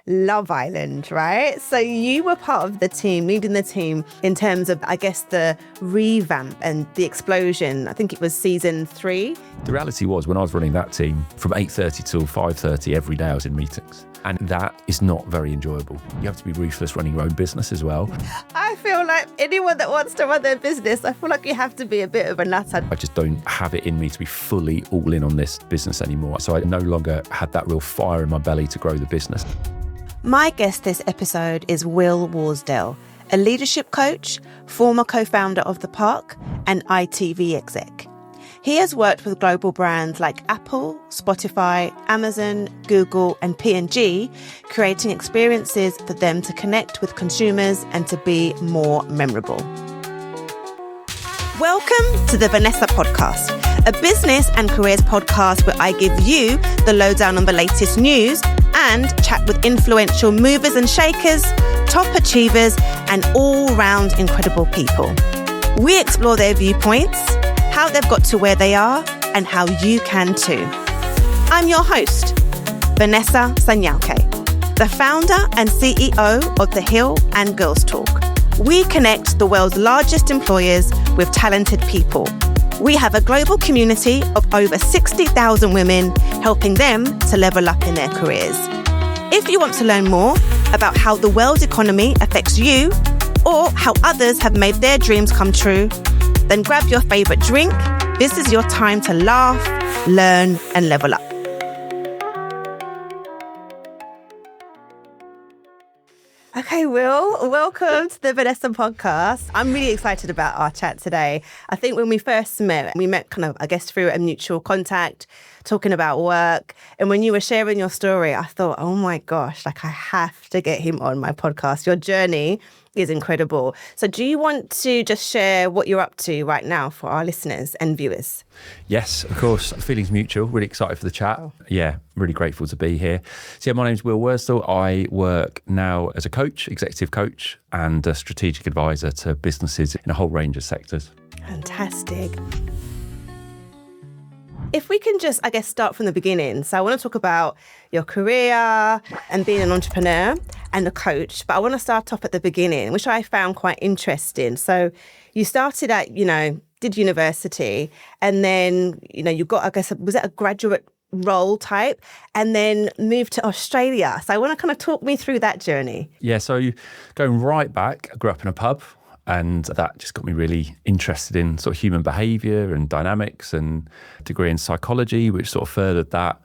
Love Island, right? So you were part of the team, leading the team in terms of, I guess, the revamp and the explosion. I think it was season 3. The reality was, when I was running that team, from 8:30 till 5:30 every day I was in meetings. And that is not very enjoyable. You have to be ruthless running your own business as well. I feel like anyone that wants to run their business, I feel like you have to be a bit of a nutter. I just don't have it in me to be fully all in on this business anymore. So I no longer had that real fire in my belly to grow the business. My guest this episode is Will Worsdell, a leadership coach, former co-founder of The Park, and ITV exec. He has worked with global brands like Apple, Spotify, Amazon, Google, and P&G, creating experiences for them to connect with consumers and to be more memorable. Welcome to the Vanessa Podcast, a business and careers podcast where I give you the lowdown on the latest news and chat with influential movers and shakers, top achievers, and all-round incredible people. We explore their viewpoints, how they've got to where they are, and how you can too. I'm your host, Vanessa Sanyauke, the founder and CEO of The Hill and Girls Talk. We connect the world's largest employers with talented people. We have a global community of over 60,000 women, helping them to level up in their careers. If you want to learn more about how the world economy affects you, or how others have made their dreams come true, then grab your favourite drink. This is your time to laugh, learn, and level up. Okay, Will, welcome to the Vanessa Podcast. I'm really excited about our chat today. I think when we first met, we met kind of, I guess, through a mutual contact, talking about work. And when you were sharing your story, I thought, oh my gosh, like I have to get him on my podcast. Your journey is incredible. So do you want to just share what you're up to right now for our listeners and viewers? Yes, of course. The feeling's mutual. Really excited for the chat. Yeah, really grateful to be here. So yeah, my name's Will Worsdell. I work now as a coach, executive coach, and a strategic advisor to businesses in a whole range of sectors. Fantastic. If we can just, I guess, start from the beginning. So I want to talk about your career and being an entrepreneur and a coach, but I want to start off at the beginning, which I found quite interesting. So you started at, did university, and then, you got, I guess, was it a graduate role type, and then moved to Australia. So I want to kind of talk me through that journey. Yeah, so going right back, I grew up in a pub. And that just got me really interested in sort of human behaviour and dynamics, and a degree in psychology, which sort of furthered that.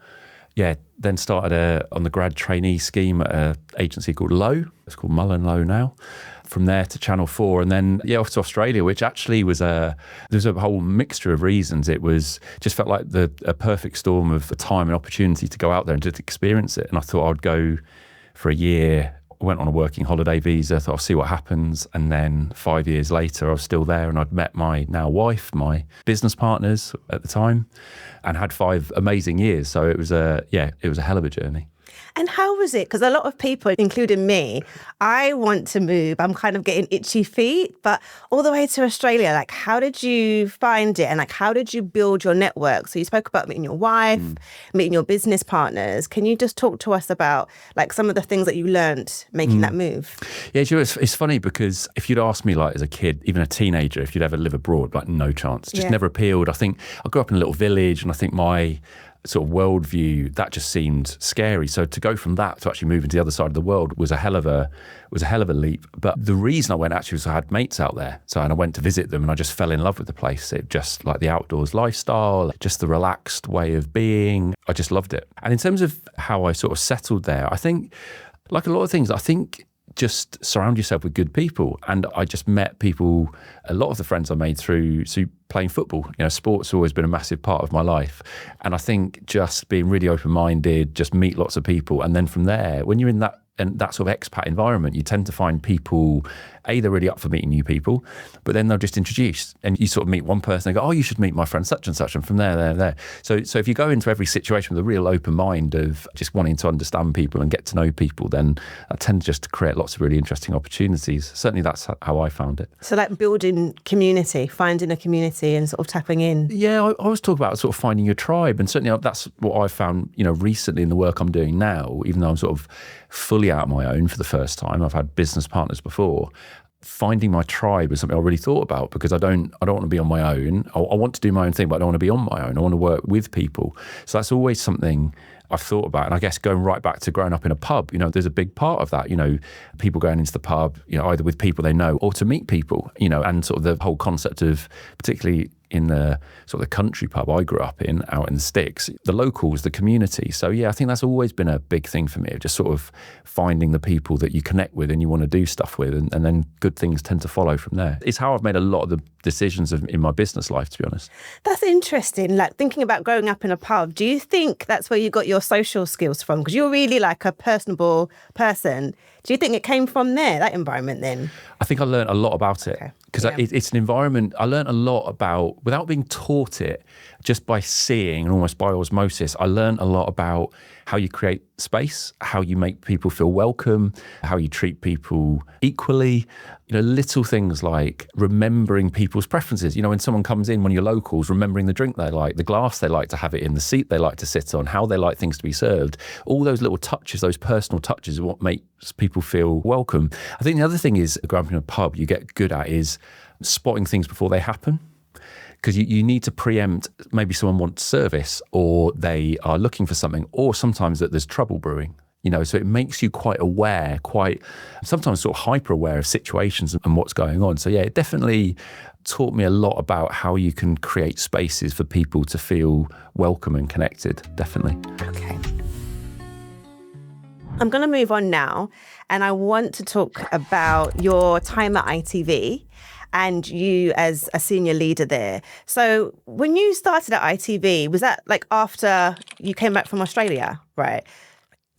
Yeah, then started on the grad trainee scheme at an agency called Lowe. It's called Mullen Lowe now. From there to Channel 4, and then off to Australia, which actually was there's a whole mixture of reasons. It was just felt like a perfect storm of time and opportunity to go out there and just experience it. And I thought I'd go for a year. Went on a working holiday visa, thought I'll see what happens. And then 5 years later, I was still there, and I'd met my now wife, my business partners at the time, and had 5 amazing years. So it was a hell of a journey. And how was it? Because a lot of people, including me, I want to move. I'm kind of getting itchy feet, but all the way to Australia, like, how did you find it? And like, how did you build your network? So you spoke about meeting your wife, meeting your business partners. Can you just talk to us about like some of the things that you learned making that move? Yeah, it's funny because if you'd asked me like as a kid, even a teenager, if you'd ever live abroad, like no chance, just never appealed. I think I grew up in a little village, and I think my sort of worldview, that just seemed scary. So to go from that to actually moving to the other side of the world was a hell of a leap. But the reason I went actually was I had mates out there. And I went to visit them, and I just fell in love with the place. It just like the outdoors lifestyle, just the relaxed way of being. I just loved it. And in terms of how I sort of settled there, I think like a lot of things, I think just surround yourself with good people. And I just met people, a lot of the friends I made through playing football. Sport's always been a massive part of my life. And I think just being really open-minded, just meet lots of people. And then from there, when you're in that sort of expat environment, you tend to find people, they're really up for meeting new people, but then they'll just introduce, and you sort of meet one person and go, oh, you should meet my friend such and such, and from there. So if you go into every situation with a real open mind of just wanting to understand people and get to know people, then that tends just to create lots of really interesting opportunities. Certainly that's how I found it. So like building community, finding a community and sort of tapping in. Yeah, I always talk about sort of finding your tribe, and certainly that's what I've found, recently in the work I'm doing now, even though I'm sort of fully fully out on my own for the first time. I've had business partners before. Finding my tribe was something I really thought about, because I don't want to be on my own. I want to do my own thing, but I don't want to be on my own. I want to work with people. So that's always something I've thought about. And I guess going right back to growing up in a pub, there's a big part of that, people going into the pub, either with people they know or to meet people, and sort of the whole concept of, particularly in the sort of the country pub I grew up in, out in the sticks, the locals, the community. So yeah, I think that's always been a big thing for me, just sort of finding the people that you connect with and you want to do stuff with, and then good things tend to follow from there. It's how I've made a lot of the decisions in my business life, to be honest. That's interesting. Like, thinking about growing up in a pub, do you think that's where you got your social skills from? Because you're really like a personable person. Do you think it came from there, that environment then? I think I learned a lot about it, because it's an environment I learned a lot about without being taught it, just by seeing and almost by osmosis. I learned a lot about how you create space, how you make people feel welcome, how you treat people equally. Little things like remembering people's preferences. When someone comes in, one of your locals, remembering the drink they like, the glass they like to have it in, the seat they like to sit on, how they like things to be served. All those little touches, those personal touches, are what makes people feel welcome. I think the other thing is, growing up in a pub, you get good at is spotting things before they happen. Because you need to preempt, maybe someone wants service, or they are looking for something, or sometimes that there's trouble brewing. So it makes you quite aware, quite sometimes sort of hyper aware of situations and what's going on. So yeah, it definitely taught me a lot about how you can create spaces for people to feel welcome and connected, definitely. Okay. I'm going to move on now, and I want to talk about your time at ITV and you as a senior leader there. So when you started at ITV, was that like after you came back from Australia, right?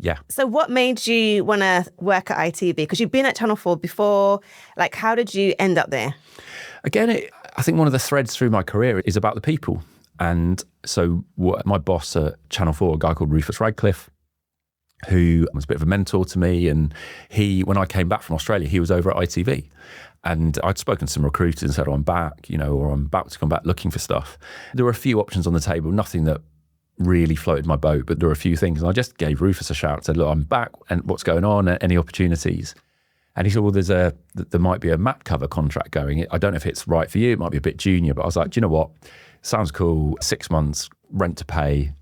Yeah. So what made you want to work at ITV? Because you've been at Channel 4 before. Like, how did you end up there? Again, I think one of the threads through my career is about the people. And so my boss at Channel 4, a guy called Rufus Radcliffe, who was a bit of a mentor to me. And when I came back from Australia, he was over at ITV. And I'd spoken to some recruiters and said, I'm back, or I'm about to come back looking for stuff. There were a few options on the table, nothing that really floated my boat, but there were a few things. And I just gave Rufus a shout and said, look, I'm back, and what's going on? Any opportunities? And he said, well, there might be a mat cover contract going. I don't know if it's right for you. It might be a bit junior, but I was like, do you know what? Sounds cool. 6 months, rent to pay.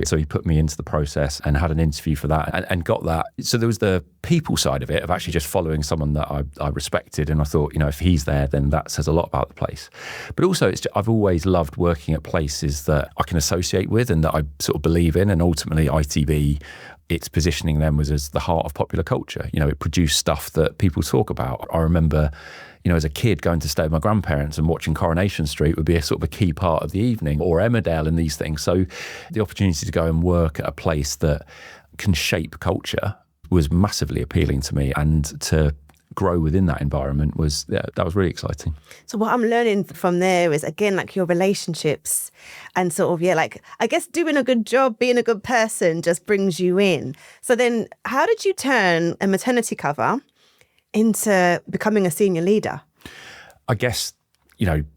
So he put me into the process and had an interview for that and got that. So there was the people side of it, of actually just following someone that I respected. And I thought, if he's there, then that says a lot about the place. But also, I've always loved working at places that I can associate with and that I sort of believe in. And ultimately, ITV, its positioning then was as the heart of popular culture. It produced stuff that people talk about. I remember, as a kid going to stay with my grandparents and watching Coronation Street would be a sort of a key part of the evening, or Emmerdale and these things. So the opportunity to go and work at a place that can shape culture was massively appealing to me, and to grow within that environment that was really exciting. So what I'm learning from there is, again, like your relationships and sort of, I guess doing a good job, being a good person just brings you in. So then how did you turn a maternity cover into becoming a senior leader? I guess,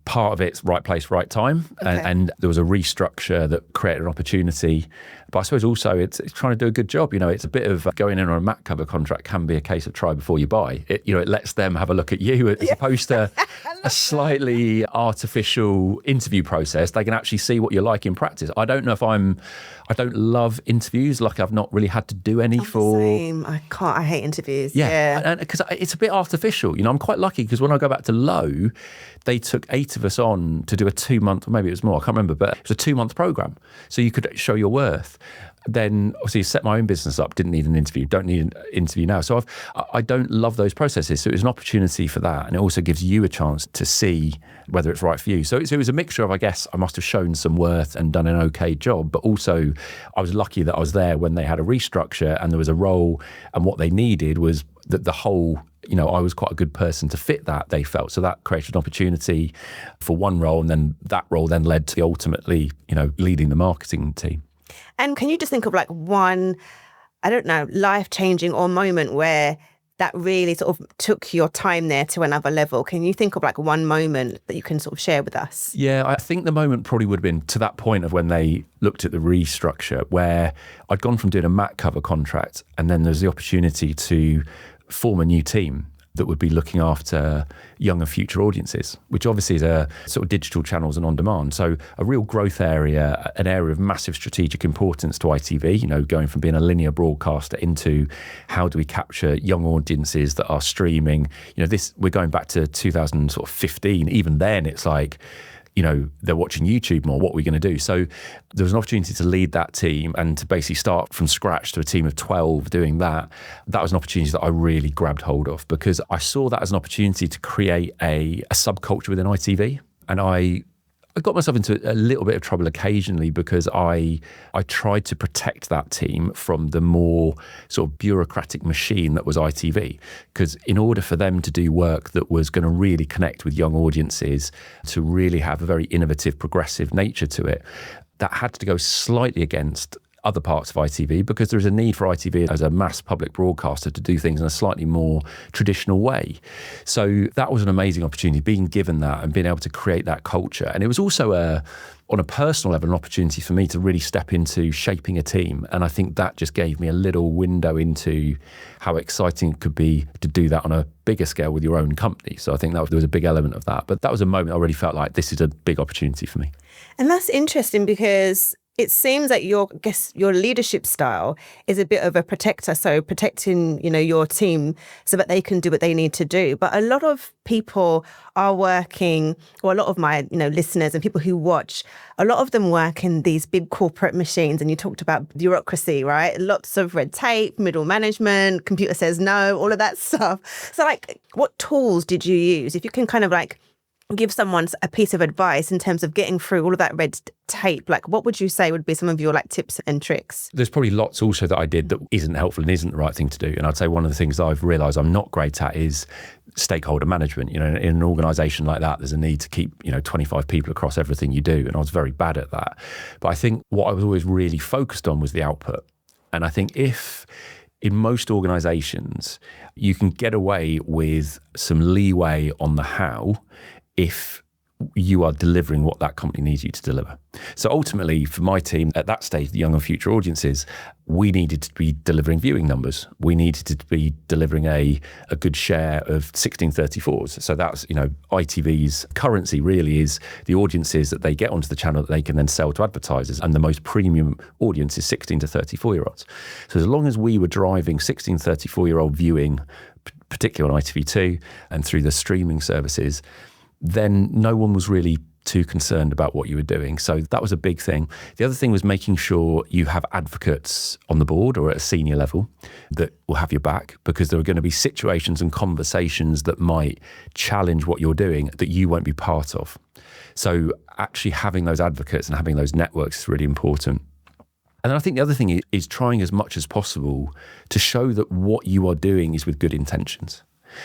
part of it's right place, right time. Okay. And there was a restructure that created an opportunity. But I suppose also it's trying to do a good job. It's a bit of going in on a mat cover contract can be a case of try before you buy. It lets them have a look at you as opposed to a slightly artificial interview process. They can actually see what you're like in practice. I don't know if I don't love interviews. Like, I've not really had to do any for... Same. I hate interviews. Yeah. And because it's a bit artificial. I'm quite lucky because when I go back to Low, they took 8 of us on to do a 2-month, or maybe it was more, I can't remember, but it was a 2-month program. So you could show your worth. Then obviously set my own business up, didn't need an interview, don't need an interview now. So I don't love those processes. So it was an opportunity for that. And it also gives you a chance to see whether it's right for you. So it was a mixture of, I guess, I must have shown some worth and done an okay job, but also I was lucky that I was there when they had a restructure and there was a role, and what they needed was that the whole, I was quite a good person to fit that, they felt. So that created an opportunity for one role, and then that role then led to ultimately, leading the marketing team. And can you just think of like one, I don't know, life-changing or moment where that really sort of took your time there to another level? Can you think of like one moment that you can sort of share with us? Yeah, I think the moment probably would have been to that point of when they looked at the restructure, where I'd gone from doing a mat cover contract, and then there's the opportunity to form a new team that would be looking after younger future audiences, which obviously is a sort of digital channels and on demand. So a real growth area, an area of massive strategic importance to ITV, you know, going from being a linear broadcaster into how do we capture young audiences that are streaming. You know, we're going back to 2015. Even then it's like, you know, they're watching YouTube more. What are we going to do? So there was an opportunity to lead that team and to basically start from scratch to a team of 12 doing that. That was an opportunity that I really grabbed hold of, because I saw that as an opportunity to create a subculture within ITV. And I got myself into a little bit of trouble occasionally because I tried to protect that team from the more sort of bureaucratic machine that was ITV. Because in order for them to do work that was going to really connect with young audiences, to really have a very innovative, progressive nature to it, that had to go slightly against other parts of ITV, because there's a need for ITV as a mass public broadcaster to do things in a slightly more traditional way. So that was an amazing opportunity, being given that and being able to create that culture. And it was also on a personal level, an opportunity for me to really step into shaping a team. And I think that just gave me a little window into how exciting it could be to do that on a bigger scale with your own company. So I think there was a big element of that. But that was a moment I really felt like this is a big opportunity for me. And that's interesting, because it seems that your leadership style is a bit of a protector, so protecting, you know, your team so that they can do what they need to do. But a lot of people are working, or a lot of my, you know, listeners and people who watch, a lot of them work in these big corporate machines. And you talked about bureaucracy, right? Lots of red tape, middle management, computer says no, all of that stuff. So like, what tools did you use? If you can kind of like give someone a piece of advice in terms of getting through all of that red tape, like what would you say would be some of your like tips and tricks? There's probably lots also that I did that isn't helpful and isn't the right thing to do. And I'd say one of the things that I've realised I'm not great at is stakeholder management. You know, in an organisation like that, there's a need to keep, you know, 25 people across everything you do. And I was very bad at that. But I think what I was always really focused on was the output. And I think if in most organisations you can get away with some leeway on the how, if you are delivering what that company needs you to deliver. So ultimately, for my team at that stage, the young and future audiences, we needed to be delivering viewing numbers. We needed to be delivering a good share of 1634s. So that's, you know, ITV's currency really is the audiences that they get onto the channel that they can then sell to advertisers. And the most premium audience is 16 to 34-year-olds. So as long as we were driving 16 to 34-year-old viewing, particularly on ITV2 and through the streaming services, then no one was really too concerned about what you were doing. So that was a big thing. The other thing was making sure you have advocates on the board or at a senior level that will have your back, because there are going to be situations and conversations that might challenge what you're doing that you won't be part of. So actually having those advocates and having those networks is really important. And then I think the other thing is trying as much as possible to show that what you are doing is with good intentions.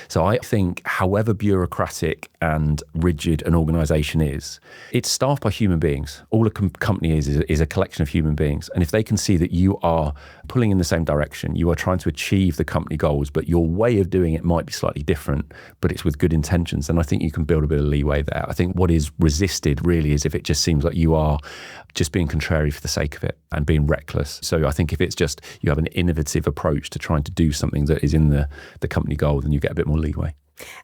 So I think however bureaucratic and rigid an organisation is, it's staffed by human beings. All a company is a collection of human beings. And if they can see that you are pulling in the same direction, you are trying to achieve the company goals, but your way of doing it might be slightly different, but it's with good intentions, then I think you can build a bit of leeway there. I think what is resisted really is if it just seems like you are just being contrary for the sake of it and being reckless. So I think if it's just you have an innovative approach to trying to do something that is in the company goal, then you get a bit more leeway.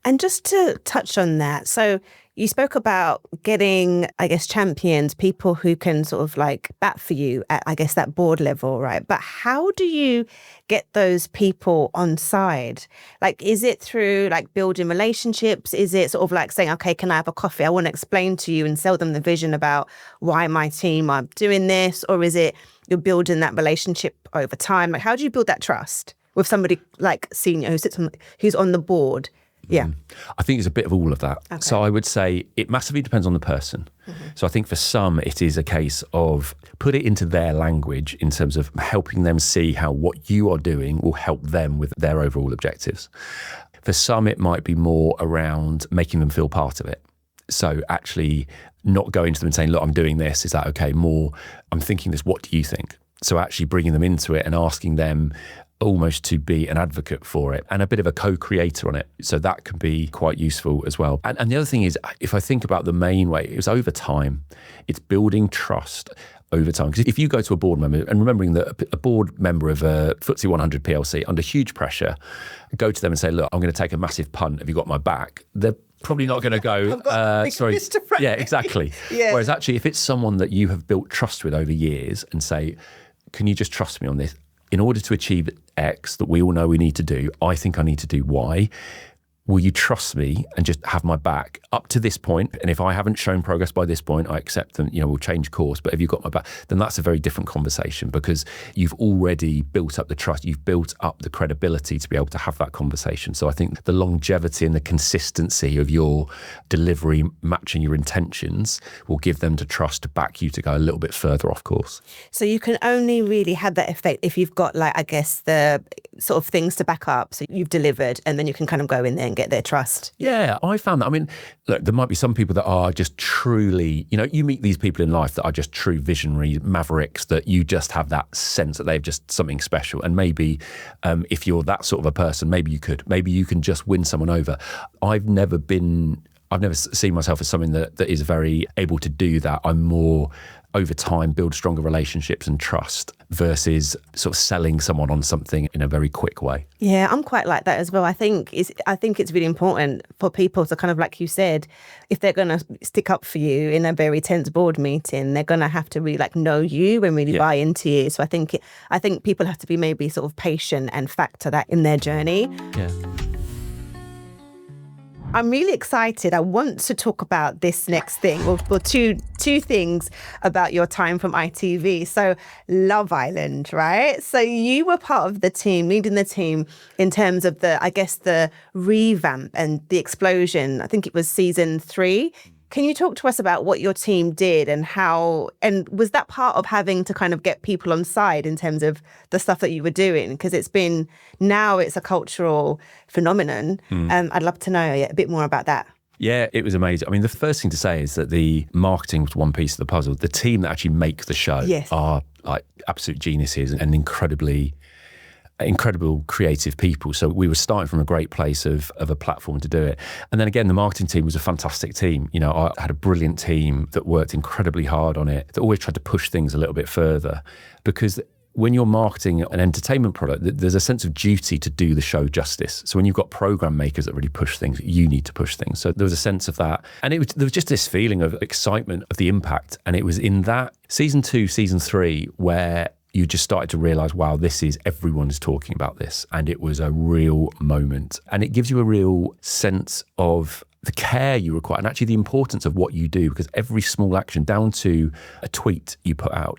And just to touch on that, so you spoke about getting, I guess, champions, people who can sort of like bat for you at, I guess, that board level, right? But how do you get those people on side? Like, is it through like building relationships? Is it sort of like saying, okay, can I have a coffee? I want to explain to you and sell them the vision about why my team are doing this? Or is it you're building that relationship over time? Like, how do you build that trust with somebody like senior who's on the board? Yeah. I think it's a bit of all of that. Okay. So I would say it massively depends on the person. Mm-hmm. So I think for some, it is a case of put it into their language in terms of helping them see how what you are doing will help them with their overall objectives. For some, it might be more around making them feel part of it. So actually not going to them and saying, look, I'm doing this. Is that okay? More, I'm thinking this. What do you think? So actually bringing them into it and asking them, almost to be an advocate for it and a bit of a co-creator on it. So that can be quite useful as well. And the other thing is, if I think about the main way, it was over time. It's building trust over time. Because if you go to a board member, and remembering that a board member of a FTSE 100 PLC under huge pressure, go to them and say, look, I'm going to take a massive punt. Have you got my back? They're probably not going to go, sorry. Yeah, exactly. Yeah. Whereas actually, if it's someone that you have built trust with over years and say, can you just trust me on this? In order to achieve X that we all know we need to do, I think I need to do Y. Will you trust me and just have my back up to this point? And if I haven't shown progress by this point, I accept them, we'll change course. But if you've got my back, then that's a very different conversation, because you've already built up the trust. You've built up the credibility to be able to have that conversation. So I think the longevity and the consistency of your delivery matching your intentions will give them the trust to back you to go a little bit further off course. So you can only really have that effect if you've got, like, I guess, the sort of things to back up. So you've delivered, and then you can kind of go in there and get their trust. Yeah, I found that. I mean, look, there might be some people that are just truly, you meet these people in life that are just true visionary mavericks, that you just have that sense that they've just something special. And maybe if you're that sort of a person, maybe you can just win someone over. I've never seen myself as something that is very able to do that. I'm more, over time, build stronger relationships and trust versus sort of selling someone on something in a very quick way. Yeah, I'm quite like that as well. I think it's really important for people to kind of, like you said, if they're going to stick up for you in a very tense board meeting, they're going to have to really know you and really buy into you. So I think people have to be maybe sort of patient and factor that in their journey. Yeah. I'm really excited. I want to talk about this next thing, or two things about your time from ITV. So Love Island, right? So you were part of the team, leading the team in terms of the revamp and the explosion. I think it was season 3. Can you talk to us about what your team did and how, and was that part of having to kind of get people on side in terms of the stuff that you were doing? Because it's a cultural phenomenon. I'd love to know a bit more about that. Yeah, it was amazing. I mean, the first thing to say is that the marketing was one piece of the puzzle. The team that actually make the show are like absolute geniuses and incredible creative people. So we were starting from a great place of a platform to do it. And then again, the marketing team was a fantastic team. I had a brilliant team that worked incredibly hard on it, that always tried to push things a little bit further, because when you're marketing an entertainment product, there's a sense of duty to do the show justice. So when you've got program makers that really push things, you need to push things. So there was a sense of that. And there was just this feeling of excitement of the impact. And it was in that season 2, season 3, where you just started to realise, wow, everyone's talking about this. And it was a real moment. And it gives you a real sense of the care you require and actually the importance of what you do, because every small action, down to a tweet you put out,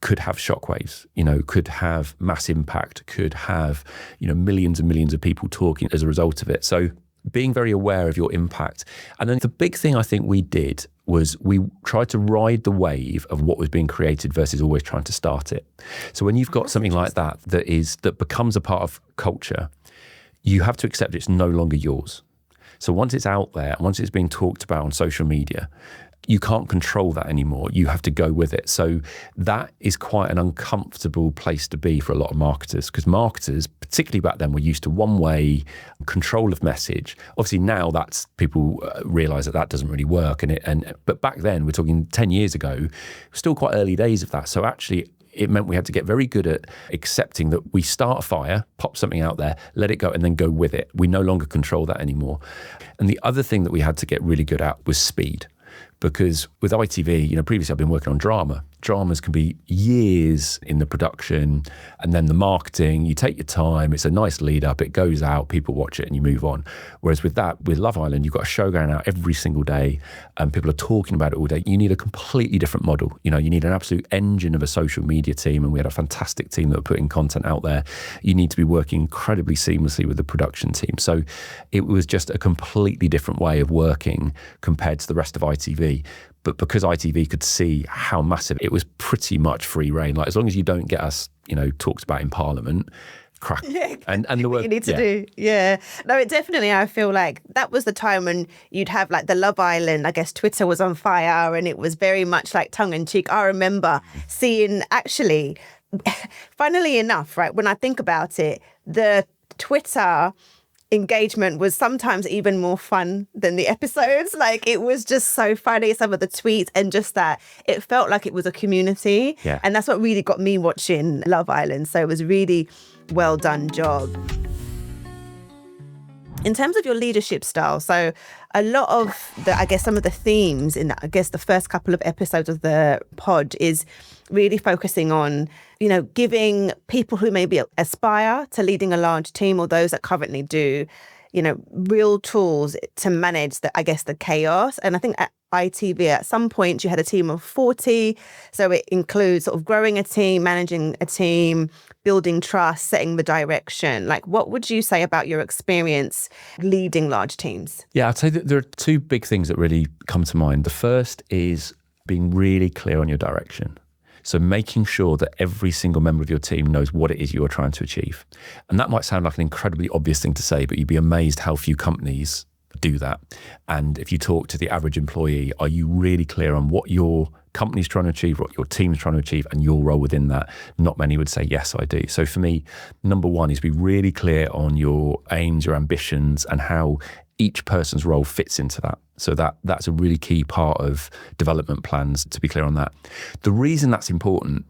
could have shockwaves, could have mass impact, could have, millions and millions of people talking as a result of it. So being very aware of your impact. And then the big thing I think we did was we tried to ride the wave of what was being created versus always trying to start it. So when you've got something like that becomes a part of culture, you have to accept it's no longer yours. So once it's out there, once it's being talked about on social media, you can't control that anymore. You have to go with it. So that is quite an uncomfortable place to be for a lot of marketers, because marketers, particularly back then, were used to one-way control of message. Obviously now that's people realise that doesn't really work. But back then, we're talking 10 years ago, still quite early days of that. So actually, it meant we had to get very good at accepting that we start a fire, pop something out there, let it go, and then go with it. We no longer control that anymore. And the other thing that we had to get really good at was speed. Because with ITV, previously I've been working on drama. Dramas can be years in the production, and then the marketing, you take your time, it's a nice lead up, it goes out, people watch it and you move on. Whereas with Love Island, you've got a show going out every single day and people are talking about it all day. You need a completely different model. You need an absolute engine of a social media team, and we had a fantastic team that were putting content out there. You need to be working incredibly seamlessly with the production team. So it was just a completely different way of working compared to the rest of ITV. But because ITV could see how massive, it was pretty much free reign. Like, as long as you don't get us, talked about in Parliament, crack. Yeah, and the work you need to do. Yeah. No, it definitely, I feel like that was the time when you'd have the Love Island, I guess Twitter was on fire and it was very much tongue in cheek. I remember seeing actually funnily enough, right, when I think about it, the Twitter engagement was sometimes even more fun than the episodes. Like, it was just so funny, some of the tweets, and just that it felt like it was a community. Yeah. And that's what really got me watching Love Island. So it was really well done job. In terms of your leadership style, so a lot of some of the themes in, the first couple of episodes of the pod is really focusing on, giving people who maybe aspire to leading a large team or those that currently do, real tools to manage the chaos. And I think at ITV, at some point, you had a team of 40. So it includes sort of growing a team, managing a team, building trust, setting the direction. Like, what would you say about your experience leading large teams? Yeah, I'd say that there are two big things that really come to mind. The first is being really clear on your direction. So making sure that every single member of your team knows what it is you are trying to achieve. And that might sound like an incredibly obvious thing to say, but you'd be amazed how few companies do that. And if you talk to the average employee, are you really clear on what your company's trying to achieve, what your team's trying to achieve, and your role within that? Not many would say, yes, I do. So for me, number one is be really clear on your aims, your ambitions, and how each person's role fits into that. So that's a really key part of development plans, to be clear on that. The reason that's important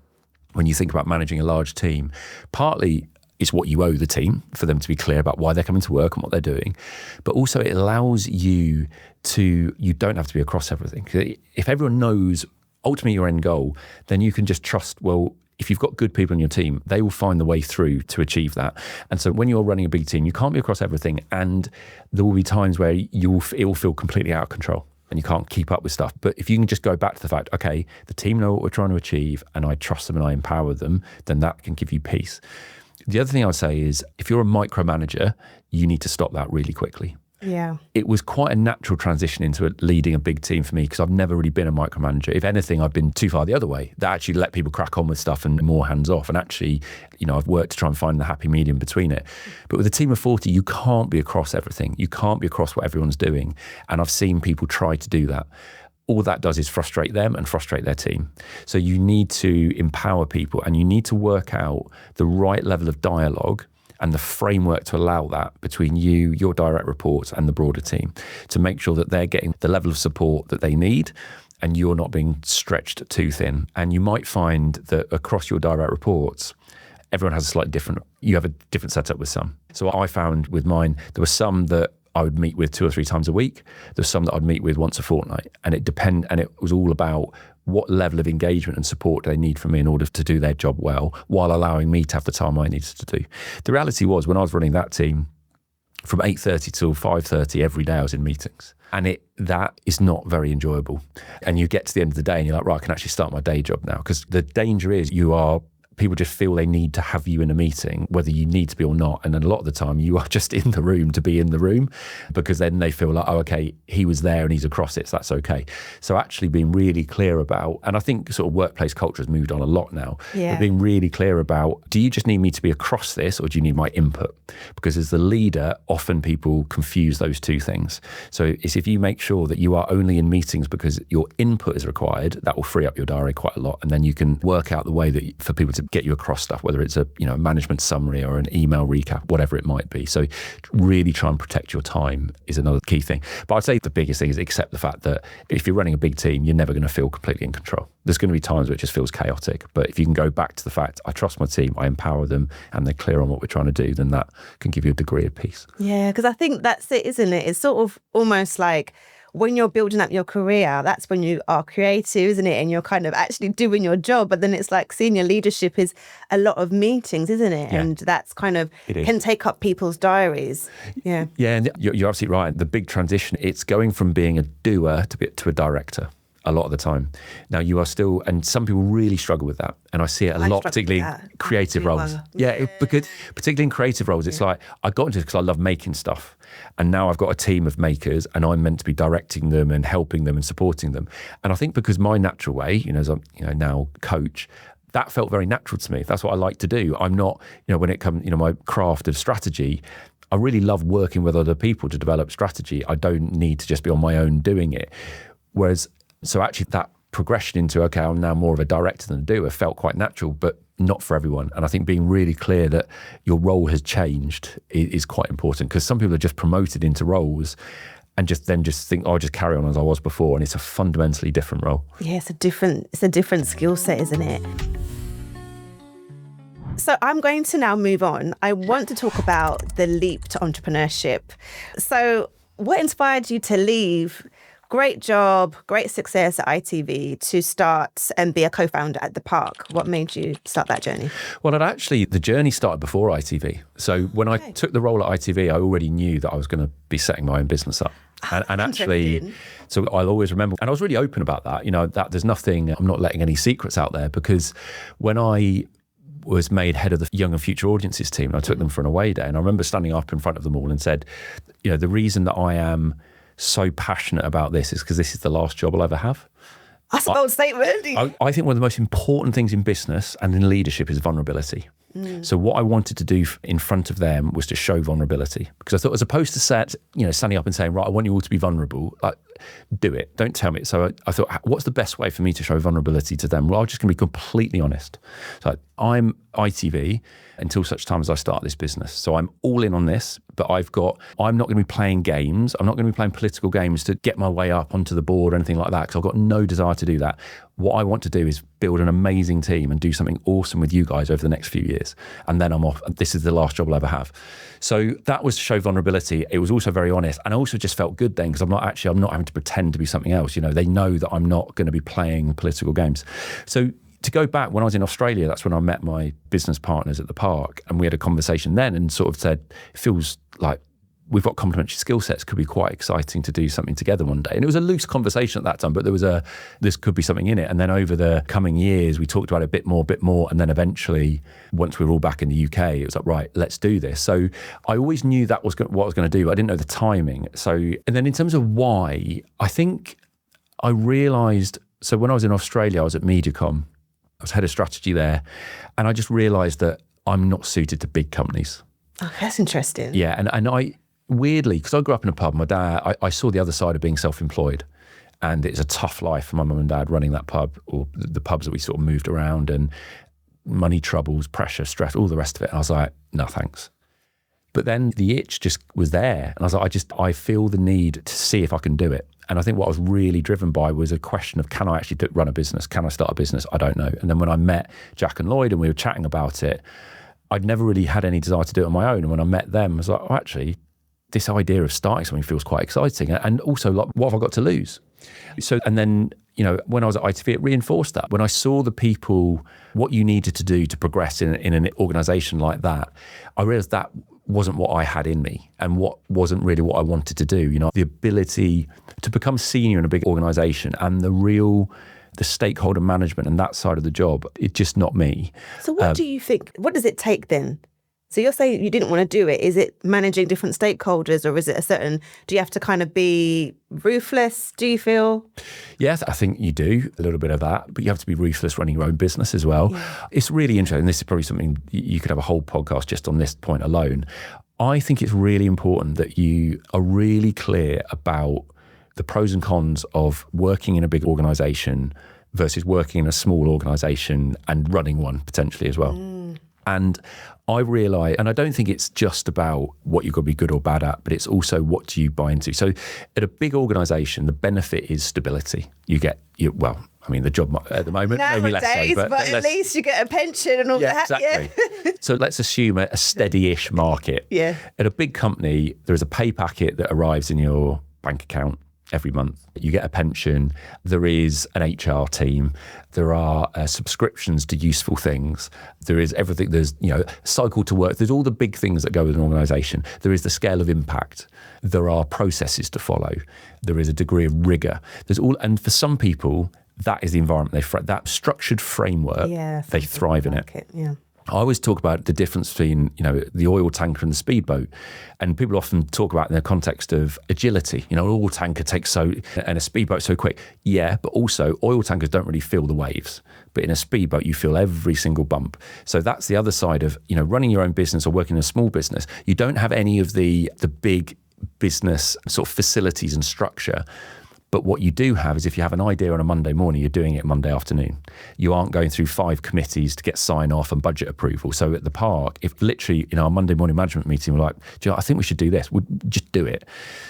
when you think about managing a large team, partly it's what you owe the team for them to be clear about why they're coming to work and what they're doing. But also it allows you don't have to be across everything. If everyone knows ultimately your end goal, then you can just trust, well, if you've got good people in your team, they will find the way through to achieve that. And so when you're running a big team, you can't be across everything. And there will be times where it will feel completely out of control and you can't keep up with stuff. But if you can just go back to the fact, okay, the team know what we're trying to achieve and I trust them and I empower them, then that can give you peace. The other thing I would say is if you're a micromanager, you need to stop that really quickly. Yeah. It was quite a natural transition into leading a big team for me because I've never really been a micromanager. If anything, I've been too far the other way. That actually let people crack on with stuff and more hands off. And actually, I've worked to try and find the happy medium between it. But with a team of 40, you can't be across everything. You can't be across what everyone's doing. And I've seen people try to do that. All that does is frustrate them and frustrate their team. So you need to empower people and you need to work out the right level of dialogue and the framework to allow that between you, your direct reports, and the broader team to make sure that they're getting the level of support that they need and you're not being stretched too thin. And you might find that across your direct reports, everyone has a slightly different, you have a different setup with some. So I found with mine, there were some that I would meet with 2 or 3 times a week. There's some that I'd meet with once a fortnight. And it was all about what level of engagement and support they need from me in order to do their job well, while allowing me to have the time I needed to do. The reality was when I was running that team, from 8:30 till 5:30 every day I was in meetings. And that is not very enjoyable. And you get to the end of the day and you're like, right, I can actually start my day job now. Because the danger is people just feel they need to have you in a meeting, whether you need to be or not. And then a lot of the time you are just in the room to be in the room because then they feel like, oh, okay, he was there and he's across it, so that's okay. So actually being really clear about, and I think sort of workplace culture has moved on a lot now, but being really clear about, do you just need me to be across this or do you need my input? Because as the leader, often people confuse those two things. So it's if you make sure that you are only in meetings because your input is required, that will free up your diary quite a lot. And then you can work out the way that for people to get you across stuff, whether it's a management summary or an email recap, whatever it might be. So really try and protect your time is another key thing. But I'd say the biggest thing is accept the fact that if you're running a big team, you're never going to feel completely in control. There's going to be times where it just feels chaotic. But if you can go back to the fact, I trust my team, I empower them, and they're clear on what we're trying to do, then that can give you a degree of peace. Yeah, because I think that's it, isn't it? It's sort of almost like when you're building up your career, that's when you are creative, isn't it? And you're kind of actually doing your job. But then it's like senior leadership is a lot of meetings, isn't it? Yeah. And that's kind of can take up people's diaries. Yeah. Yeah, and you're absolutely right. The big transition, it's going from being a doer to a director a lot of the time. Now you are still, and some people really struggle with that. And I see it a lot, particularly in creative roles. Because particularly in creative roles, it's like, I got into it because I love making stuff. And now I've got a team of makers and I'm meant to be directing them and helping them and supporting them. And I think because my natural way, as I'm now coach, that felt very natural to me. That's what I like to do. I'm not, when it comes, my craft of strategy, I really love working with other people to develop strategy. I don't need to just be on my own doing it. So actually that progression into, okay, I'm now more of a director than a doer felt quite natural, but not for everyone. And I think being really clear that your role has changed is quite important, because some people are just promoted into roles and just think, oh, I'll just carry on as I was before. And it's a fundamentally different role. Yeah, it's a different skill set, isn't it? So I'm going to now move on. I want to talk about the leap to entrepreneurship. So what inspired you to leave great job, great success at ITV to start and be a co-founder at The Park? What made you start that journey? Well, the journey started before ITV. So when I took the role at ITV, I already knew that I was going to be setting my own business up. And actually, so I'll always remember, and I was really open about that, that there's nothing, I'm not letting any secrets out there, because when I was made head of the Young and Future Audiences team, and I took them for an away day, and I remember standing up in front of them all and said, the reason that I am so passionate about this is because this is the last job I'll ever have. That's a bold statement. I think one of the most important things in business and in leadership is vulnerability. So what I wanted to do in front of them was to show vulnerability, because I thought, as opposed to standing up and saying, right, I want you all to be vulnerable, do it, don't tell me. So I thought, what's the best way for me to show vulnerability to them? Well, I'm just going to be completely honest. So I'm ITV until such time as I start this business. So I'm all in on this, but I'm not going to be playing games. I'm not going to be playing political games to get my way up onto the board or anything like that, because I've got no desire to do that. What I want to do is build an amazing team and do something awesome with you guys over the next few years. And then I'm off. This is the last job I'll ever have. So that was to show vulnerability. It was also very honest. And I also just felt good then, because I'm not having to pretend to be something else. They know that I'm not going to be playing political games. So to go back, when I was in Australia, that's when I met my business partners at The Park, and we had a conversation then and sort of said, it feels like we've got complementary skill sets, could be quite exciting to do something together one day. And it was a loose conversation at that time, but this could be something in it. And then over the coming years, we talked about it a bit more. And then eventually, once we were all back in the UK, it was like, right, let's do this. So I always knew that was what I was going to do, but I didn't know the timing. So, and then in terms of why, I think I realised, so when I was in Australia, I was at MediaCom. I was head of strategy there. And I just realised that I'm not suited to big companies. Oh, that's interesting. Yeah. And I, weirdly, because I grew up in a pub, my dad, I saw the other side of being self-employed. And it's a tough life for my mum and dad running that pub, or the pubs that we sort of moved around, and money troubles, pressure, stress, all the rest of it. And I was like, no, thanks. But then the itch just was there. And I was like, I feel the need to see if I can do it. And I think what I was really driven by was a question of, can I actually run a business? Can I start a business? I don't know. And then when I met Jack and Lloyd and we were chatting about it, I'd never really had any desire to do it on my own. And when I met them, I was like, oh, actually, this idea of starting something feels quite exciting. And also, like, what have I got to lose? So, and then, when I was at ITV, it reinforced that. When I saw the people, what you needed to do to progress in an organisation like that, I realised that wasn't what I had in me, and what wasn't really what I wanted to do. The ability to become senior in a big organisation and the stakeholder management and that side of the job, it's just not me. So what do you think, what does it take then? So you're saying you didn't want to do it. Is it managing different stakeholders, or is it do you have to kind of be ruthless, do you feel? Yes, I think you do a little bit of that, but you have to be ruthless running your own business as well. Yeah. It's really interesting. This is probably something you could have a whole podcast just on this point alone. I think it's really important that you are really clear about the pros and cons of working in a big organisation versus working in a small organisation and running one potentially as well. And I realise, and I don't think it's just about what you've got to be good or bad at, but it's also what do you buy into. So at a big organisation, the benefit is stability. The job at the moment, maybe less so. But at least you get a pension and all that. Exactly. Yeah. So let's assume a steady-ish market. Yeah. At a big company, there is a pay packet that arrives in your bank account every month. You get a pension. There is an HR team. There are subscriptions to useful things. There is everything. There's, cycle to work. There's all the big things that go with an organisation. There is the scale of impact. There are processes to follow. There is a degree of rigour. And for some people, that is the environment that structured framework. Yeah, they thrive in it. Yeah. I always talk about the difference between, the oil tanker and the speedboat. And people often talk about it in the context of agility. An oil tanker and a speedboat so quick. Yeah, but also oil tankers don't really feel the waves. But in a speedboat, you feel every single bump. So that's the other side of, running your own business or working in a small business. You don't have any of the big business sort of facilities and structure. But what you do have is if you have an idea on a Monday morning, you're doing it Monday afternoon. You aren't going through 5 committees to get sign off and budget approval. So at the park, if literally in our Monday morning management meeting, we're like, do you know, I think we should do this. We'll just do it.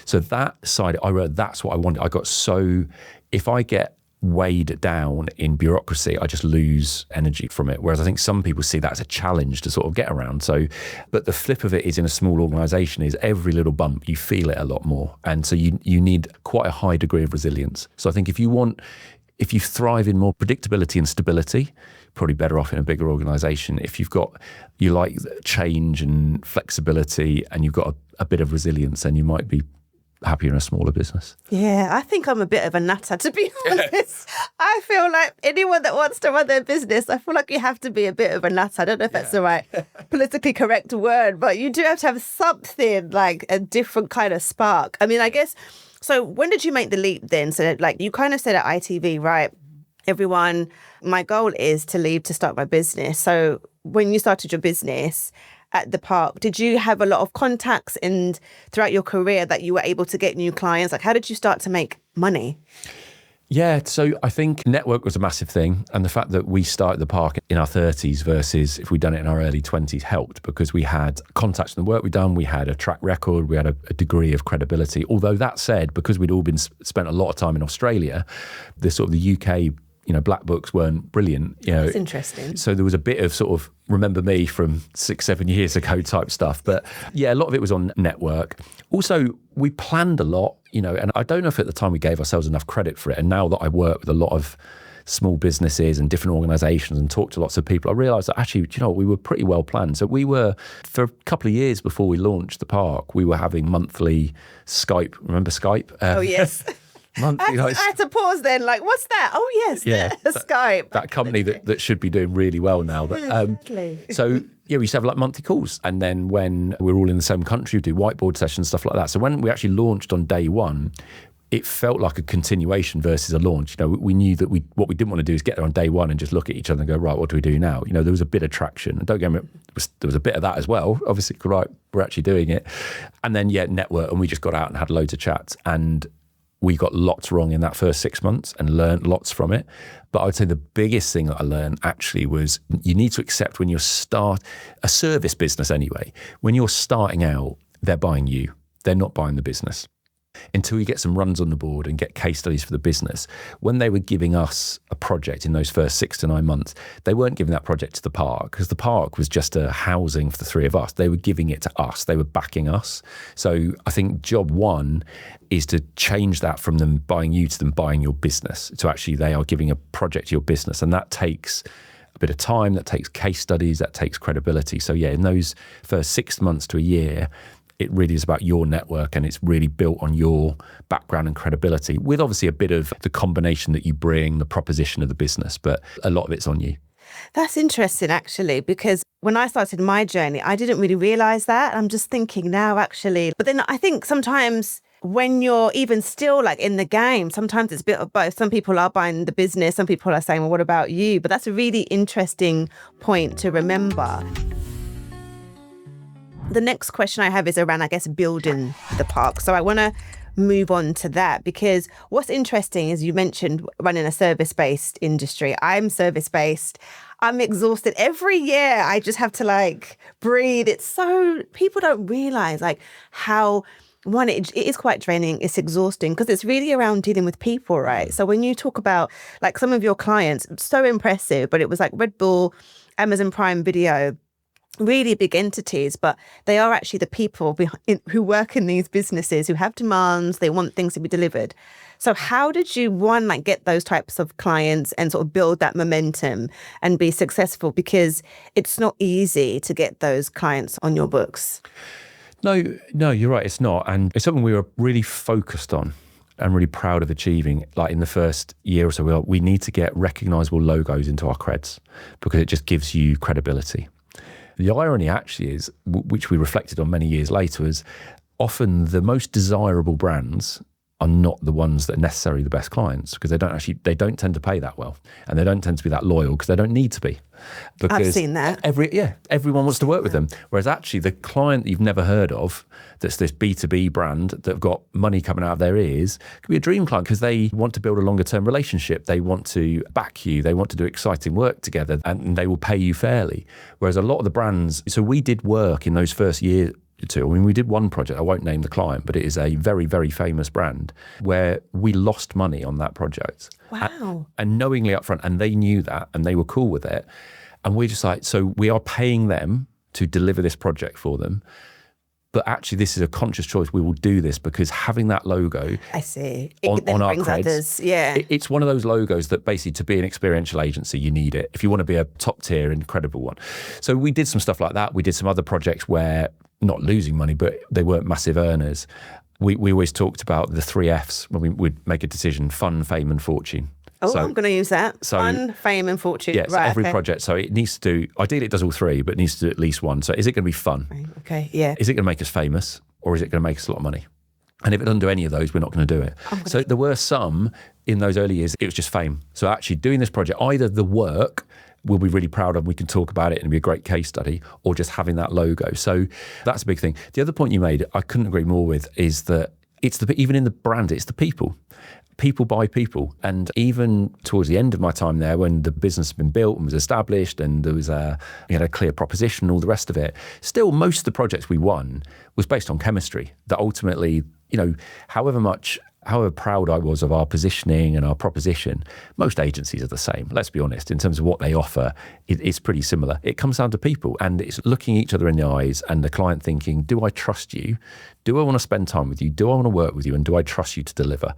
So that side, I wrote, that's what I wanted. I got so, if I get weighed down in bureaucracy, I just lose energy from it. Whereas I think some people see that as a challenge to sort of get around. So, but the flip of it is in a small organisation is every little bump, you feel it a lot more. And so you need quite a high degree of resilience. So I think if you thrive in more predictability and stability, probably better off in a bigger organisation. If you like change and flexibility and you've got a bit of resilience, then you might be happier in a smaller business. Yeah, I think I'm a bit of a nutter, to be honest. I feel like anyone that wants to run their business, I feel like you have to be a bit of a nutter. I don't know if that's the right politically correct word, but you do have to have something like a different kind of spark. I mean, I guess, so when did you make the leap then? So like you kind of said at ITV, right? Everyone, my goal is to leave to start my business. So when you started your business at the park, did you have a lot of contacts and throughout your career that you were able to get new clients? Like, how did you start to make money? Yeah, so I think network was a massive thing. And the fact that we started the park in our 30s versus if we'd done it in our early 20s helped because we had contacts in the work we'd done, we had a track record, we had a degree of credibility. Although that said, because we'd all been spent a lot of time in Australia, the sort of the UK black books weren't brilliant. That's interesting. So there was a bit of sort of remember me from 6-7 years ago type stuff. But yeah, a lot of it was on network. Also, we planned a lot, and I don't know if at the time we gave ourselves enough credit for it. And now that I work with a lot of small businesses and different organisations and talk to lots of people, I realised that actually, we were pretty well planned. So we were, for a couple of years before we launched the park, we were having monthly Skype. Remember Skype? Oh, yes. Monthly, I had to pause then, like, what's that? Oh, yes, Skype. That company that should be doing really well now. So, yeah, we used to have like monthly calls. And then when we were all in the same country, we'd do whiteboard sessions, stuff like that. So when we actually launched on day one, it felt like a continuation versus a launch. We knew that what we didn't want to do is get there on day one and just look at each other and go, right, what do we do now? There was a bit of traction. And don't get me wrong, there was a bit of that as well. Obviously, right, we're actually doing it. And then, network. And we just got out and had loads of chats. And we got lots wrong in that first 6 months and learned lots from it. But I would say the biggest thing that I learned actually was you need to accept when you start a service business anyway, when you're starting out, they're buying you. They're not buying the business. Until you get some runs on the board and get case studies for the business. When they were giving us a project in those first 6 to 9 months, they weren't giving that project to the park because the park was just a housing for the three of us. They were giving it to us. They were backing us. So I think job one is to change that from them buying you to them buying your business. So actually they are giving a project to your business, and that takes a bit of time, that takes case studies, that takes credibility. So yeah, in those first 6 months to a year, it really is about your network, and it's really built on your background and credibility with obviously a bit of the combination that you bring, the proposition of the business, but a lot of it's on you. That's interesting, actually, because when I started my journey, I didn't really realise that. I'm just thinking now, actually. But then I think sometimes when you're even still like in the game, sometimes it's a bit of both. Some people are buying the business. Some people are saying, well, what about you? But that's a really interesting point to remember. The next question I have is around, I guess, building the park. So I want to move on to that because what's interesting is you mentioned running a service-based industry. I'm service-based. I'm exhausted. Every year I just have to like breathe. It's so, people don't realize like how, one, it is quite draining. It's exhausting because it's really around dealing with people, right? So when you talk about like some of your clients, so impressive, but it was like Red Bull, Amazon Prime Video, really big entities, but they are actually the people who work in these businesses who have demands, they want things to be delivered. So how did you, one, like get those types of clients and sort of build that momentum and be successful? Because it's not easy to get those clients on your books. No, you're right, it's not. And it's something we were really focused on and really proud of achieving. Like in the first year or so, we need to get recognisable logos into our creds because it just gives you credibility. The irony actually is, which we reflected on many years later, is often the most desirable brands are not the ones that are necessarily the best clients, because they don't tend to pay that well, and they don't tend to be that loyal because they don't need to be. Because I've seen that. Everyone wants to work with them. Whereas actually the client that you've never heard of, that's this B2B brand that have got money coming out of their ears, could be a dream client because they want to build a longer term relationship. They want to back you. They want to do exciting work together, and they will pay you fairly. Whereas a lot of the brands, so we did work in those first year or two. I mean, we did one project, I won't name the client, but it is a very, very famous brand where we lost money on that project. Wow. And knowingly upfront, and they knew that and they were cool with it. And we're just like, so we are paying them to deliver this project for them. But actually, this is a conscious choice. We will do this because having that logo, I see, on our brings creds, others. Yeah, it's one of those logos that basically, to be an experiential agency, you need it if you want to be a top tier, incredible one. So we did some stuff like that. We did some other projects where not losing money, but they weren't massive earners. We always talked about the 3 Fs when we would make a decision: fun, fame, and fortune. Oh, I'm going to use that. Fun, fame, and fortune. Yes, right, every project. So it needs to do, ideally it does all 3, but it needs to do at least one. So is it going to be fun? Okay, yeah. Is it going to make us famous, or is it going to make us a lot of money? And if it doesn't do any of those, we're not going to do it. So there were some in those early years, it was just fame. So actually doing this project, either the work we'll be really proud of, we can talk about it and it'll be a great case study, or just having that logo. So that's a big thing. The other point you made, I couldn't agree more with, is that even in the brand, it's the people. People buy people. And even towards the end of my time there, when the business had been built and was established and there was we had a clear proposition and all the rest of it, still most of the projects we won was based on chemistry. That ultimately, however proud I was of our positioning and our proposition, most agencies are the same. Let's be honest, in terms of what they offer, it's pretty similar. It comes down to people, and it's looking each other in the eyes and the client thinking, do I trust you? Do I want to spend time with you? Do I want to work with you? And do I trust you to deliver?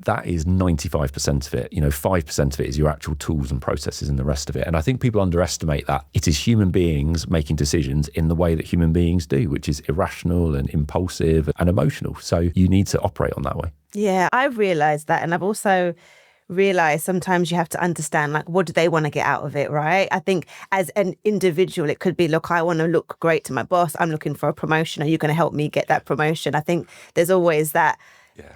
That is 95% of it. 5% of it is your actual tools and processes and the rest of it. And I think people underestimate that. It is human beings making decisions in the way that human beings do, which is irrational and impulsive and emotional. So you need to operate on that way. Yeah, I've realised that. And I've also realised sometimes you have to understand, what do they want to get out of it, right? I think as an individual, it could be, look, I want to look great to my boss. I'm looking for a promotion. Are you going to help me get that promotion? I think there's always that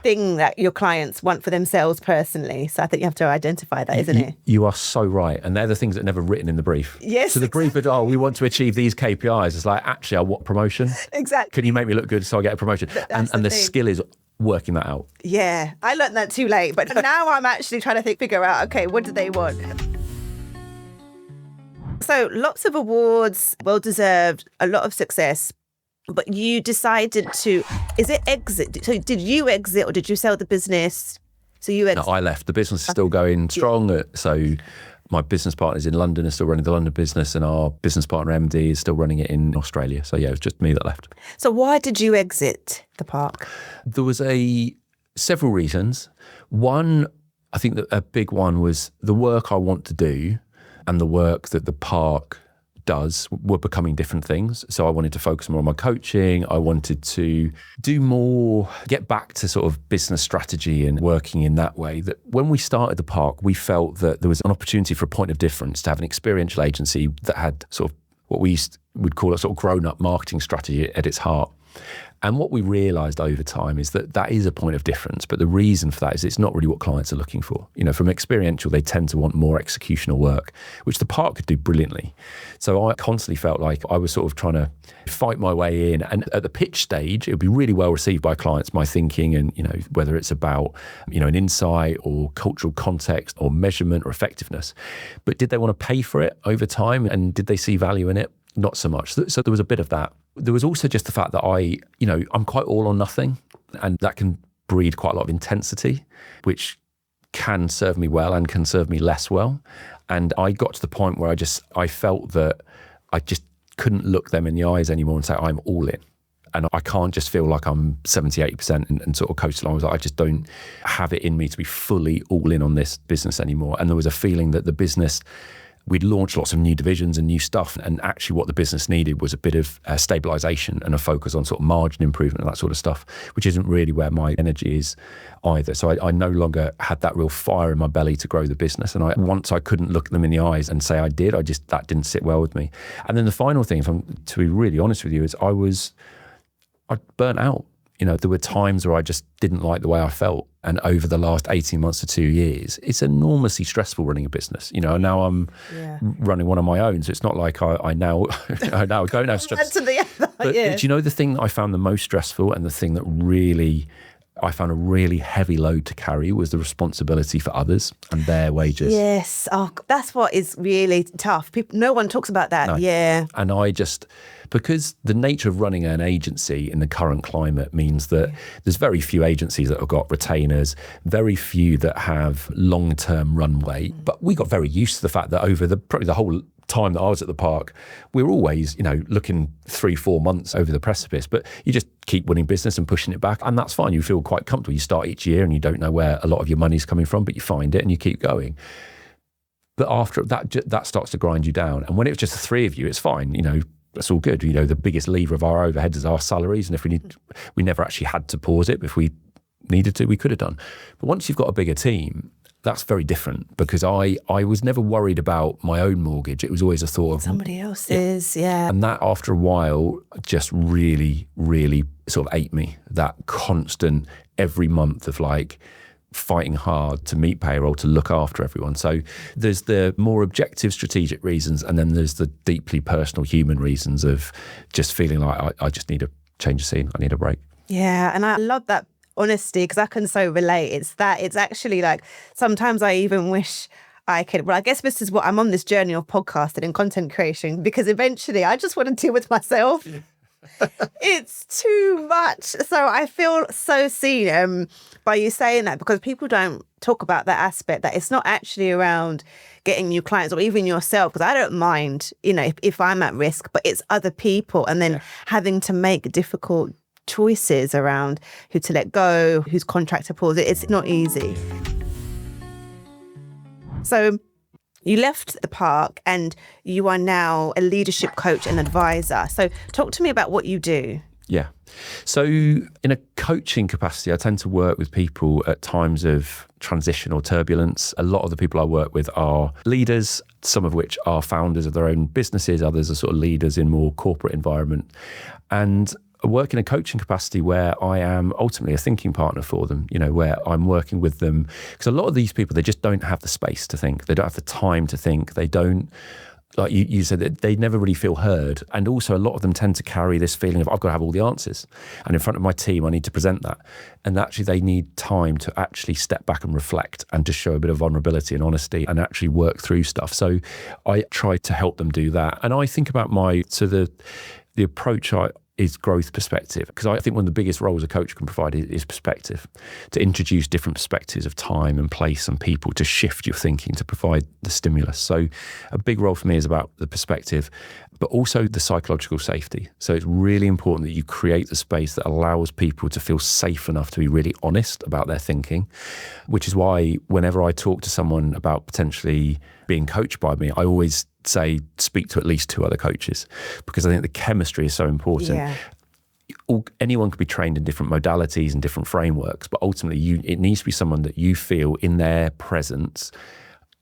thing that your clients want for themselves personally. So I think you have to identify that, isn't it? You are so right. And they're the things that are never written in the brief. Yes. So the brief is, we want to achieve these KPIs. It's like, actually, I want promotion. Exactly. Can you make me look good so I get a promotion? And the skill is working that out. Yeah, I learned that too late, but now I'm actually trying to figure out, okay, what do they want? So lots of awards, well-deserved, a lot of success, but you decided to, is it exit? So did you exit or did you sell the business? So you No, I left. The business is still going strong. So my business partners in London are still running the London business, and our business partner MD is still running it in Australia. So yeah, it was just me that left. So why did you exit the park? There was several reasons. One, I think that a big one was the work I want to do and the work that the park does were becoming different things. So I wanted to focus more on my coaching. I wanted to do more, get back to sort of business strategy and working in that way. That when we started the park, we felt that there was an opportunity for a point of difference, to have an experiential agency that had sort of what we would call a sort of grown-up marketing strategy at its heart. And what we realised over time is that is a point of difference. But the reason for that is it's not really what clients are looking for. From experiential, they tend to want more executional work, which the park could do brilliantly. So I constantly felt like I was sort of trying to fight my way in. And at the pitch stage, it would be really well received by clients, my thinking, and, whether it's about, an insight or cultural context or measurement or effectiveness. But did they want to pay for it over time? And did they see value in it? Not so much. So there was a bit of that. There was also just the fact that I'm quite all or nothing, and that can breed quite a lot of intensity, which can serve me well and can serve me less well. And I got to the point where I felt that I just couldn't look them in the eyes anymore and say, I'm all in. And I can't just feel like I'm 70, 80% and sort of coast along. I was like, I just don't have it in me to be fully all in on this business anymore. And there was a feeling that the business, we'd launched lots of new divisions and new stuff, and actually what the business needed was a bit of stabilisation and a focus on sort of margin improvement and that sort of stuff, which isn't really where my energy is either. So I no longer had that real fire in my belly to grow the business. And once I couldn't look them in the eyes and say I did, that didn't sit well with me. And then the final thing, to be really honest with you, is I burnt out. There were times where I just didn't like the way I felt. And over the last 18 months to 2 years, it's enormously stressful running a business. Now I'm running one of my own. So it's not like I now don't have stress. But do you know the thing that I found the most stressful, and the thing that really I found a really heavy load to carry, was the responsibility for others and their wages. Yes. Oh, that's what is really tough. No one talks about that. No. Yeah. And because the nature of running an agency in the current climate means that there's very few agencies that have got retainers, very few that have long-term runway. But we got very used to the fact that over probably the whole time that I was at the park, we were always, looking 3-4 months over the precipice, but you just keep winning business and pushing it back, and that's fine. You feel quite comfortable. You start each year and you don't know where a lot of your money's coming from, but you find it and you keep going. But after that starts to grind you down. And when it's just the three of you, it's fine. That's all good. The biggest lever of our overheads is our salaries, and if we never actually had to pause it. If we needed to, we could have done. But once you've got a bigger team, that's very different, because I was never worried about my own mortgage. It was always a thought of somebody else's, yeah. And that, after a while, just really, really sort of ate me. That constant every month of fighting hard to meet payroll, to look after everyone. So there's the more objective strategic reasons, and then there's the deeply personal human reasons of just feeling like I just need a change of scene. I need a break. Yeah, and I love that honesty, because I can so relate. It's actually sometimes I even wish I could. Well, I guess this is what I'm on this journey of podcasting and content creation, because eventually I just want to deal with myself. It's too much. So I feel so seen by you saying that, because people don't talk about that aspect, that it's not actually around getting new clients or even yourself, because I don't mind, if I'm at risk, but it's other people, and then having to make difficult choices around who to let go, whose contract to pause. It's not easy. So you left the park and you are now a leadership coach and advisor. So talk to me about what you do. Yeah. So in a coaching capacity, I tend to work with people at times of transition or turbulence. A lot of the people I work with are leaders, some of which are founders of their own businesses. Others are sort of leaders in more corporate environment. And I work in a coaching capacity where I am ultimately a thinking partner for them, where I'm working with them. Because a lot of these people, they just don't have the space to think. They don't have the time to think. They don't, like you said, they never really feel heard. And also a lot of them tend to carry this feeling of, I've got to have all the answers. And in front of my team, I need to present that. And actually they need time to actually step back and reflect, and to show a bit of vulnerability and honesty, and actually work through stuff. So I try to help them do that. And I think about the approach is growth perspective, because I think one of the biggest roles a coach can provide is perspective, to introduce different perspectives of time and place and people, to shift your thinking, to provide the stimulus. So a big role for me is about the perspective, but also the psychological safety. So it's really important that you create the space that allows people to feel safe enough to be really honest about their thinking, which is why whenever I talk to someone about potentially being coached by me, I always say speak to at least 2 other coaches, because I think the chemistry is so important. Yeah. Anyone could be trained in different modalities and different frameworks, but ultimately it needs to be someone that you feel in their presence,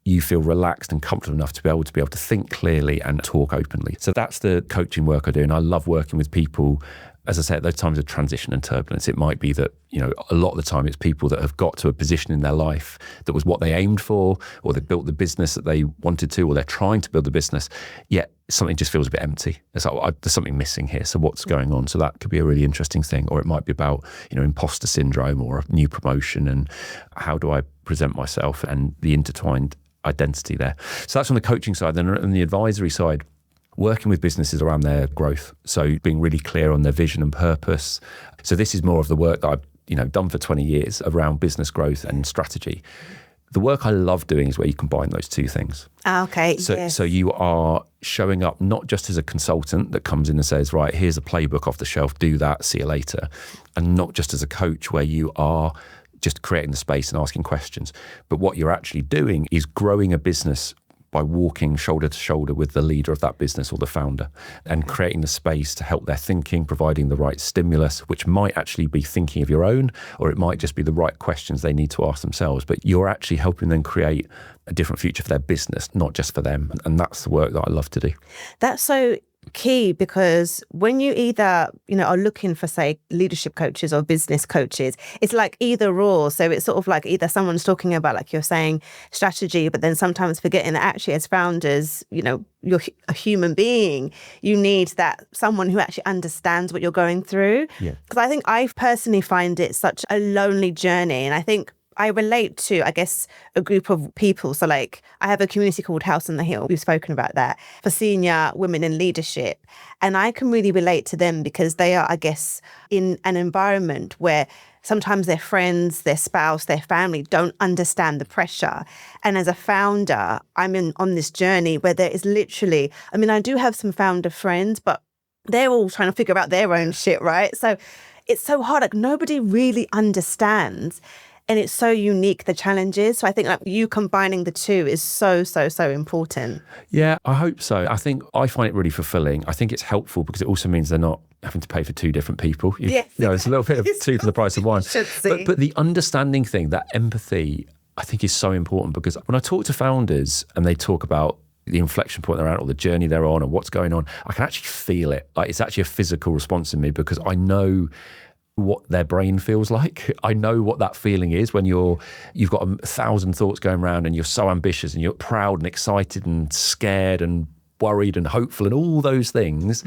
you feel relaxed and comfortable enough to be able to think clearly and talk openly. So that's the coaching work I do, and I love working with people. As I say, at those times of transition and turbulence, it might be that, a lot of the time it's people that have got to a position in their life that was what they aimed for, or they built the business that they wanted to, or they're trying to build the business, yet something just feels a bit empty. It's like, there's something missing here. So what's going on? So that could be a really interesting thing. Or it might be about, imposter syndrome or a new promotion, and how do I present myself, and the intertwined identity there. So that's on the coaching side. Then on the advisory side, working with businesses around their growth. So being really clear on their vision and purpose. So this is more of the work that I've done for 20 years around business growth and strategy. The work I love doing is where you combine those two things. Okay. So you are showing up not just as a consultant that comes in and says, right, here's a playbook off the shelf, do that, see you later. And not just as a coach where you are just creating the space and asking questions. But what you're actually doing is growing a business by walking shoulder to shoulder with the leader of that business or the founder, and creating the space to help their thinking, providing the right stimulus, which might actually be thinking of your own, or it might just be the right questions they need to ask themselves. But you're actually helping them create a different future for their business, not just for them. And that's the work that I love to do. That's so key, because when you either, are looking for, say, leadership coaches or business coaches, it's like either or. So it's sort of like either someone's talking about, like you're saying, strategy, but then sometimes forgetting that actually as founders, you're a human being. You need that someone who actually understands what you're going through. Because I think I personally find it such a lonely journey. And I think I relate to, I guess, a group of people. So like I have a community called House on the Hill. We've spoken about that for senior women in leadership. And I can really relate to them because they are, I guess, in an environment where sometimes their friends, their spouse, their family don't understand the pressure. And as a founder, I'm on this journey where there is literally, I do have some founder friends, but they're all trying to figure out their own shit, right? So it's so hard. Like nobody really understands. And it's so unique, the challenges. So I think like you combining the two is so, so, so important. Yeah, I hope so. I think I find it really fulfilling. I think it's helpful because it also means they're not having to pay for two different people. It's a little bit of two for the price of one. But the understanding thing, that empathy, I think is so important because when I talk to founders and they talk about the inflection point they're at or the journey they're on or what's going on, I can actually feel it. Like it's actually a physical response in me because I know what their brain feels like. I know what that feeling is when you've got 1,000 thoughts going around and you're so ambitious and you're proud and excited and scared and worried and hopeful and all those things.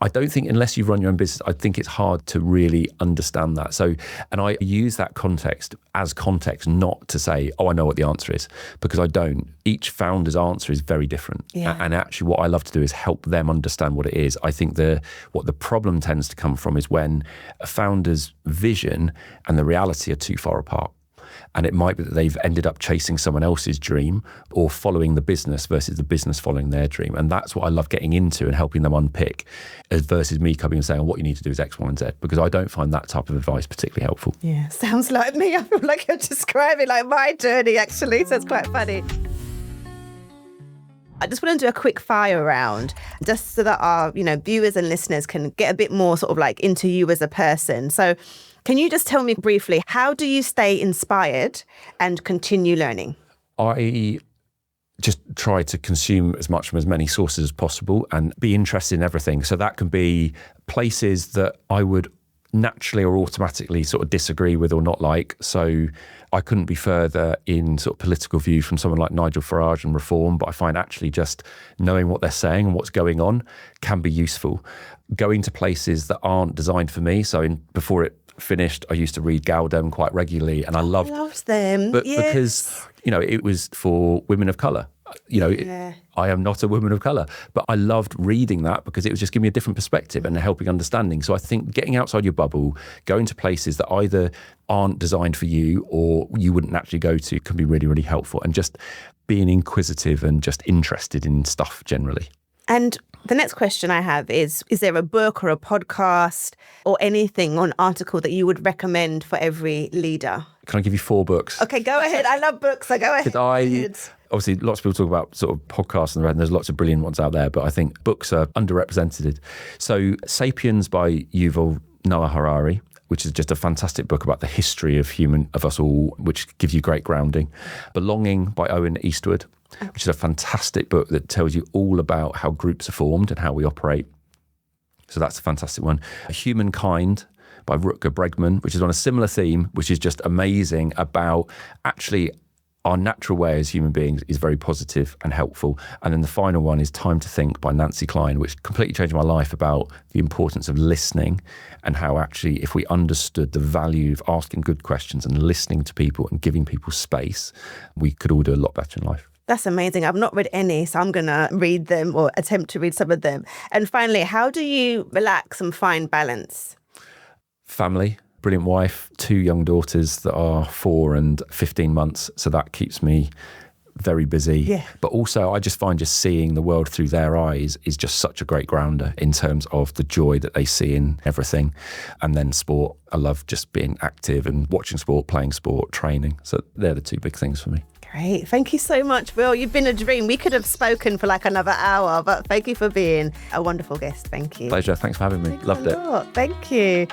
I don't think unless you run your own business, I think it's hard to really understand that. So, and I use that context as context, not to say, oh, I know what the answer is, because I don't. Each founder's answer is very different. And actually what I love to do is help them understand what it is. I think what the problem tends to come from is when a founder's vision and the reality are too far apart. And it might be that they've ended up chasing someone else's dream or following the business versus the business following their dream. And that's what I love getting into and helping them unpick versus me coming and saying, oh, what you need to do is X, Y, and Z, because I don't find that type of advice particularly helpful. Yeah, sounds like me. I feel like you're describing like my journey, actually. So it's quite funny. I just want to do a quick fire round just so that our, viewers and listeners can get a bit more sort of like into you as a person. So can you just tell me briefly, how do you stay inspired and continue learning? I just try to consume as much from as many sources as possible and be interested in everything. So that can be places that I would naturally or automatically sort of disagree with or not like. So I couldn't be further in sort of political view from someone like Nigel Farage and Reform, but I find actually just knowing what they're saying and what's going on can be useful. Going to places that aren't designed for me. So before it finished, I used to read Galdem quite regularly and I loved them. But because, it was for women of colour. I am not a woman of colour, but I loved reading that because it was just giving me a different perspective and a helping understanding. So I think getting outside your bubble, going to places that either aren't designed for you or you wouldn't naturally go to can be really, really helpful, and just being inquisitive and just interested in stuff generally. And the next question I have is there a book or a podcast or anything or an article that you would recommend for every leader? Can I give you 4 books? Okay, go ahead. I love books, so go ahead. Obviously, lots of people talk about sort of podcasts and there's lots of brilliant ones out there, but I think books are underrepresented. So Sapiens by Yuval Noah Harari, which is just a fantastic book about the history of us all, which gives you great grounding. Belonging by Owen Eastwood, which is a fantastic book that tells you all about how groups are formed and how we operate. So that's a fantastic one. Humankind by Rutger Bregman, which is on a similar theme, which is just amazing about actually our natural way as human beings is very positive and helpful. And then the final one is Time to Think by Nancy Klein, which completely changed my life about the importance of listening and how actually if we understood the value of asking good questions and listening to people and giving people space, we could all do a lot better in life. That's amazing. I've not read any, so I'm going to read them or attempt to read some of them. And finally, how do you relax and find balance? Family. Brilliant wife, 2 young daughters that are 4 and 15 months. So that keeps me very busy. Yeah. But also I just find just seeing the world through their eyes is just such a great grounder in terms of the joy that they see in everything. And then sport. I love just being active and watching sport, playing sport, training. So they're the 2 big things for me. Great. Thank you so much, Will. You've been a dream. We could have spoken for like another hour, but thank you for being a wonderful guest. Thank you. Pleasure. Thanks for having me. Loved it. Thank you.